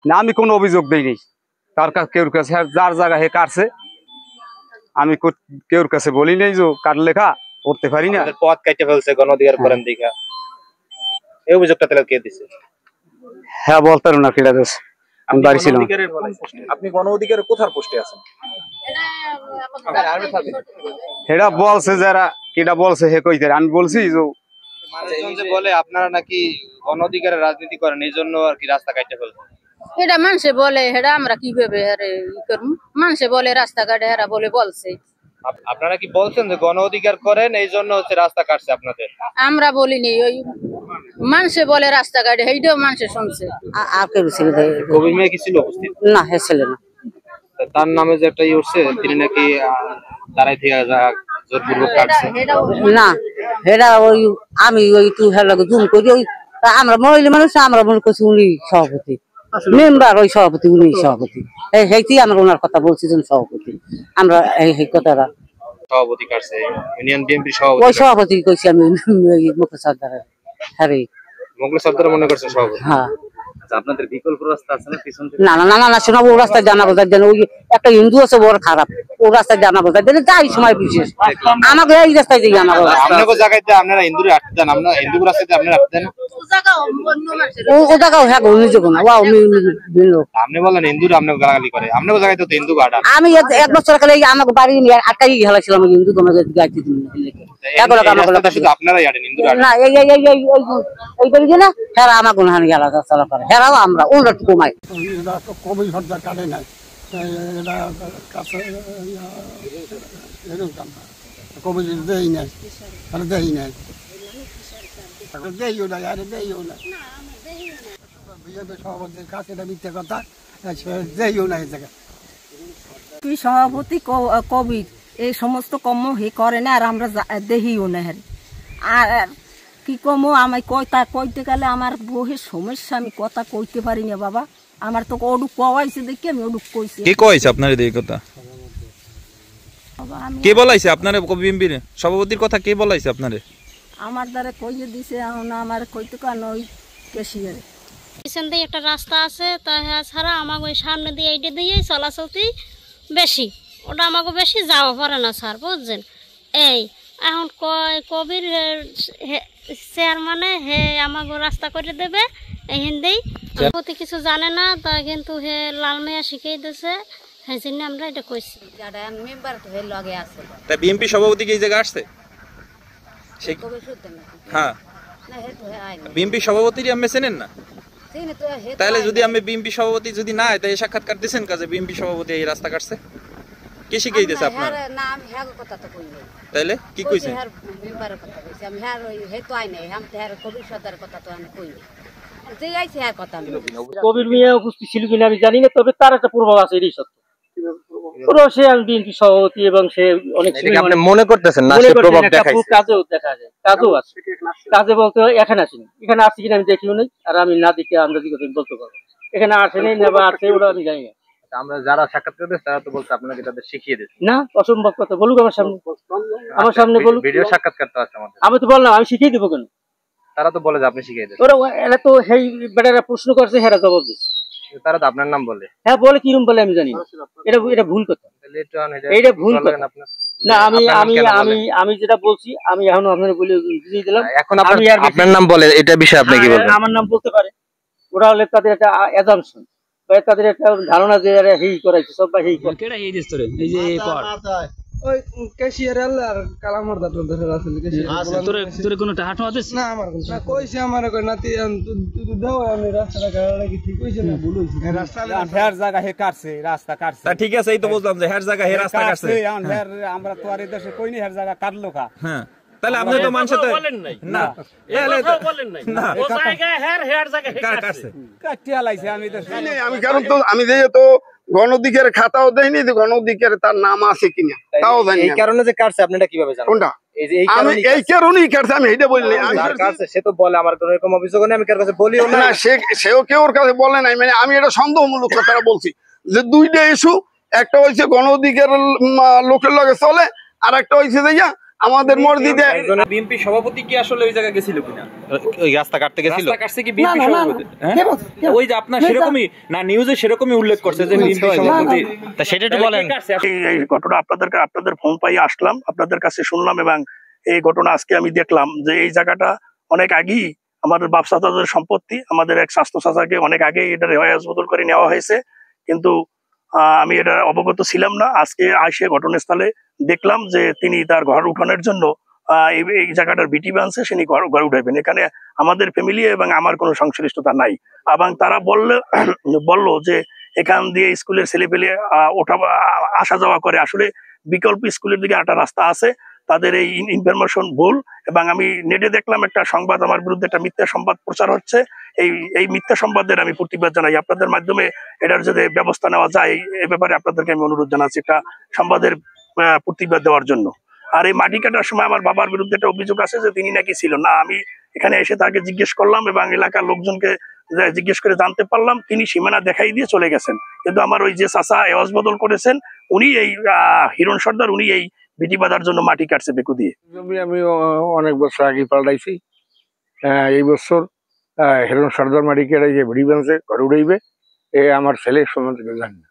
না আমি কোনো অভিযোগ দেইনি তার কাছে, কেউর কাছে যার জায়গা হে কাটছে আমি কেউর কাছে বলি নাই যে কার লেখা করতে পারি না। পথ কাটতে ফেলছে গণ অধিকার করেন দেখা, এই অভিযোগটা তাহলে কে দিছে? হ্যাঁ বলতে পারবো না কেটা দেশ, আমি বাড়ি ছিলাম। আপনি গণ অধিকারের কোথার পোস্টে আছেন? হেটা বলছে যারা কেটা বলছে হে কইতে, আমি বলছি যে বলে আপনারা নাকি গণ অধিকারের রাজনীতি করেন এই জন্য আর কি রাস্তা কাটতে ফেলছে। এটা মানুষে বলে, হেটা আমরা কিভাবে আরে ই করব? মানুষে বলে রাস্তা কাটে, হেরা বলছে। আপনারা কি বলছেন যে গণ অধিকার করেন এই জন্য হচ্ছে রাস্তা কাটছে আপনাদের? আমরা বলিনি, ওই মানুষে বলে রাস্তা কাটে, এইটাও মানুষে শুনছে। আর কেউ ছিল কবির মিয়া কি ছিল উপস্থিত? না, হে ছিল না। তার নামে যে একটা উঠছে তিনি নাকি দাঁড়াই থেকে জোরপূর্বক কাটছে। না, হেরা ওই আমি ওই একটু হেলাকে জুম করি, ওই আমরা মহিলা মানুষ, আমরা মনে করছি উনি সভাপতি, মেম্বার ওই সভাপতি, উনি সভাপতি, সেইটি আমরা ওনার কথা বলছি যে সভাপতি, আমরা এই কথাটা সভাপতি কাটছে ইউনিয়ন বিএনপি সভাপতি, ওই সভাপতি কইছি আমি মুখে সর্দারের। হ্যাঁ মোগল সর্দার মনে করছেন সভাপতি। হ্যাঁ আপনাদের বিকল্প রাস্তা আছে না পিছন থেকে? না না না না, শোনা ও রাস্তায় জানা বোঝার জন্য, ওই একটা হিন্দু আছে বড় খারাপ, ও রাস্তায় জানা বোঝার জন্য তাই সময় বিশেষ আমাকে এই রাস্তায় দিই। আমার আপনাকে জায়গাতে আপনারা হিন্দুরে আটকে দেন, আমরা হিন্দু রাস্তাতে আপনারা আটকে দেন। ও জায়গাও হ্যাঁ নিজে কোনো ওয়াও আপনি বলেন হিন্দুরা আপনাকে গালাগালি করে, আপনাকে জায়গাতে তো হিন্দু গাড়া। আমি এক বছর কালে আমাকে বাড়ি নিয়ে আটকাই গেলাছিলাম হিন্দু, তোমাকে গাইতে দিন আপনারাই আটেন হিন্দু না, এই এই এই এই করি না, হেরা আমার কোনো হানি গেলা চলা করে, হেরাও আমরা ওরা কমাই। কবি সর্দার কাটে নাই, কবি দেই নাই, দেই নাই, দেইও নাই, আরে দেইও নাই, সভাপতির কাছে এটা মিথ্যে কথা, দেইও নাই জায়গা। তুই সভাপতি কবির এই সমস্ত কর্ম হে করে না, আর আমরা দেহিও না। আর কি কম আমি কইতে গেলে আমার বউয়ের সমস্যা, আমি কথা কইতে পারি না বাবা। আমার তো ওডুক কওয়াইছে দেখি আমি ওডুক কইছি। কে কইছে আপনার এই কথা? কে বলাইছে আপনারে? বিএনপির সভাপতির কথা কে বলাইছে আপনারে? আমার দ্বারা কইয়ে দিছে, এখন আমার কইতে কান ওই কেশিয়ার পিছন দিয়ে একটা রাস্তা আছে, তা ছাড়া আমাকে ওই সামনে দিয়ে এইটা দিয়ে চলাচলতি বেশি, ওটা আমাকে বেশি যাওয়া পারে না স্যার, বুঝছেন? এই এখন কবির চেয়ারম্যানে হে আমাকে রাস্তা করে দেবে এই হিন্দি প্রতি কিছু জানে না, তা কিন্তু হে লাল মেয়া শিখিয়ে দিয়েছে, সেই জন্য আমরা এটা কইছি। মেম্বার তো হে লগে আছে, তা বিএনপি সভাপতি কি এই জায়গা আসছে? হ্যাঁ, বিএনপি সভাপতিরই আপনি চেনেন না? তাহলে যদি আমি বিএনপি সভাপতি যদি না হয়, তাই সাক্ষাৎকার দিচ্ছেন কাজে বিএনপি সভাপতি এই রাস্তা কাটছে? কে শিখিয়ে দিয়েছে আপনার? তাইলে কি কইছেন? কবির মিয়া উপস্থিত ছিল কিনা আমি জানি না, তবে তার একটা প্রভাব আছে, এটাই সত্য। সে বিএনপি সভাপতি এবং সে অনেক মনে করতেছেন না, কাজেও দেখা যায়, কাজও আছে, কাজে বলতে এখানে আসেনি, এখানে আসছি কিনা আমি দেখিও নাই, আর আমি না দেখে আন্দাজি কথা বলতে পারবো এখানে আসেনি না বা আছে, ওটা আমি জানি না। আমরা যারা সাক্ষাৎকার দিয়েছে তারা তো বলছে আপনাকে তাদের শিখিয়ে দিয়েছে। না, অসম্ভব কথা, বলুক আমার সামনে, আমার সামনে বলুক। ভিডিও সাক্ষাৎকার তো আছে আমাদের, আমি তো বললাম আমি শিখিয়ে দেবো কেন? তারা তো বলে যে আপনি শিখিয়ে দেন। ওরা এরা তো সেই বেটারা প্রশ্ন করছে, হেরা জবাব দিচ্ছে, তারা তো আপনার নাম বলে। হ্যাঁ বলে, কিরম বলে আমি জানি না, এটা ভুল কথা, এটা ভুল কথা। না আমি যেটা বলছি আমি এখন আপনার বলে বুঝিয়ে দিলাম। এখন আপনার নাম বলে, এটা বিষয়ে আপনি কি বলবেন? আমার নাম বলতে পারে, ওরা হলে তাদের একটা অ্যাজাম্পশন, তাদের একটা ধারণা যে হেই করাইছে সব, বা হেই কেডা এই দিস তোরে এই যে কর ওই ক্যাশিয়ার আর কালামরদা তো ধরে আছে ক্যাশিয়ার। তোরে কোনো টাহাটো আছে না? আমার কোন না কইছে, আমার কই নাতি তুই দাও, আমি রাস্তাটা কাটা কি ঠিক হইছে না ভুল হইছে? রাস্তা হের জায়গা হে কাটছে, রাস্তা কাটছে, তা ঠিক আছে, এই তো বুঝলাম যে হের জায়গা হে রাস্তা কাটছে। আমরা তো আর এই দেশে কইনি হের জায়গা কাটলো কা। হ্যাঁ, তাহলে আপনি তো মানুষ তো বলেন নাই না, বলেন নাই না, ও জায়গা হের জায়গা হে কাটছে, কাটিয়া লাইছে। আমি তো আমি কারণ তো আমি যেহেতু গণ অধিকারের খাতাও দেয়নি, গণ অধিকারে তার নাম আছে কিনা তাও জানি না। এই কারণে যে কাটছে আপনি এটা কিভাবে জানেন? কোনটা? আমি এই কারণেই কাটছে, আমি এটা বলি না। সে তো বলে আমার কোনো এরকম অভিযোগ নেই, আমি কার কাছে বলিও না। সেও কেউ ওর কাছে বলে নাই, মানে আমি এটা সন্দেহমূলক কথাটা বলছি যে দুইটা ইস্যু, একটা হয়েছে গণ অধিকারের লোকের লগে চলে, আর একটা হয়েছে যে আমাদের মসজিদে বিএনপি সভাপতি কি আসলে ওই জায়গায় গেছিল কিনা? ওই রাস্তা কাটতে গেছিল, রাস্তা কাটছে কি বিএনপি সভাপতি? হ্যাঁ? ওই যে আপনার সেরকমই না, নিউজে সেরকমই উল্লেখ করছে যে বিএনপি সভাপতি। তা সেটা একটু বলেন। এই ঘটনা আপনাদের ফোন পাই আসলাম, আপনাদের কাছে শুনলাম, এবং এই ঘটনা আজকে আমি দেখলাম যে এই জায়গাটা অনেক আগেই আমাদের বাপ চাচাদের সম্পত্তি। আমাদের এক স্বাস্থ্য চাচাকে অনেক আগে এটা রেওয়াজ বদল করে নেওয়া হয়েছে, কিন্তু আমি এটা অবগত ছিলাম না। আজকে আসে ঘটনাস্থলে দেখলাম যে তিনি তার ঘর উঠানোর জন্য এই জায়গাটার বিটি বানছে, তিনি ঘর উঠাইবেন। এখানে আমাদের ফ্যামিলি এবং আমার কোনো সংশ্লিষ্টতা নাই। এবং তারা বললো যে এখান দিয়ে স্কুলের ছেলেপেলে আসা যাওয়া করে, আসলে বিকল্প স্কুলের দিকে একটা রাস্তা আছে। তাদের এই ইনফরমেশন ভুল, এবং আমি নেটে দেখলাম একটা সংবাদ আমার বিরুদ্ধে, একটা মিথ্যা সংবাদ প্রচার হচ্ছে। এই মিথ্যা সংবাদের আমি প্রতিবাদ জানাই। আপনাদের মাধ্যমে এটার যদি ব্যবস্থা নেওয়া যায় এই ব্যাপারে আপনাদেরকে আমি অনুরোধ জানাচ্ছি একটা সংবাদের প্রতিবাদ দেওয়ার জন্য। আর এই মাটি কাটার সময় আমার বাবার বিরুদ্ধে একটা অভিযোগ আছে যে তিনি নাকি ছিল না। আমি এখানে এসে তাকে জিজ্ঞেস করলাম এবং এলাকার লোকজনকে জিজ্ঞেস করে জানতে পারলাম তিনি সীমানা দেখাই দিয়ে চলে গেছেন। কিন্তু আমার ওই যে চাচা এওয়াজ বদল করেছেন, উনি এই হিরণ সর্দার, উনি এই বিটি বাঁধার জন্য মাটি কাটছে বেকু দিয়ে। জমি আমি অনেক বছর আগে পাল্টাইছি। এই বছর হিরণ সর্দার মাটি কেটে যে ভিড়ি বানছে ঘরে উড়াইবে, আমার ছেলে সম্বন্ধে জানি না।